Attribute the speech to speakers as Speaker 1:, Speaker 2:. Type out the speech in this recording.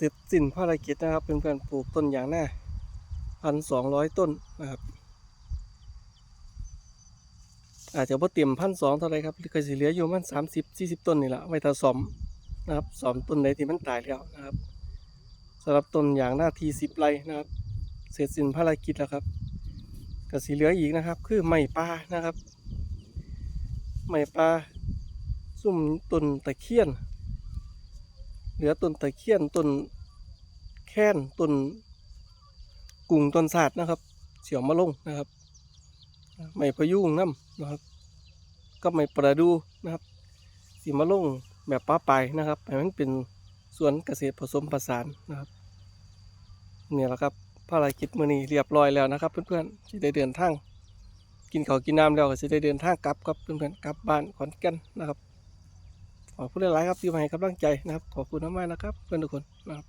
Speaker 1: เสร็จสิ้นภารกิจนะครับเพื่อนๆปลูกต้นยางนา1,200 ต้นนะครับอาจจะพอเต็ม1,200เท่าไรครับก็สิเหลืออยู่มัน30-40 ต้นนี่แหละไว้ถ้าซ่อมนะครับซ่อมต้นใดที่มันตายแล้วนะครับสำหรับต้นยางนาที่10 ไร่นะครับเสร็จสิ้นภารกิจแล้วครับก็สิเหลืออีกนะครับคือไม้ป่านะครับไม้ป่าซุ่มต้นตะเคียนเหลือต้นตะเคียนต้นแค้นต้นกุ้งต้นสาดนะครับเสี่ยวมาลงนะครับไม้พะยุงน้ำนะครับก็ไม้ประดูนะครับสีมาลงแบบป้าไปนะครับให้มันเป็นสวนเกษตรผสมผสานนะครับเนี่ยแหละครับภารกิจมื้อนี้เรียบร้อยแล้วนะครับเพื่อนๆจะได้เดินทางกินข้าวกินน้ำแล้วก็จะได้เดินทางกลับครับเพื่อนๆกลับบ้านขอนแก่นนะครับขอบคุณหลายๆครับที่มาให้กำลังใจนะครับขอบคุณมากๆนะครับเพื่อนทุกคนนะครับ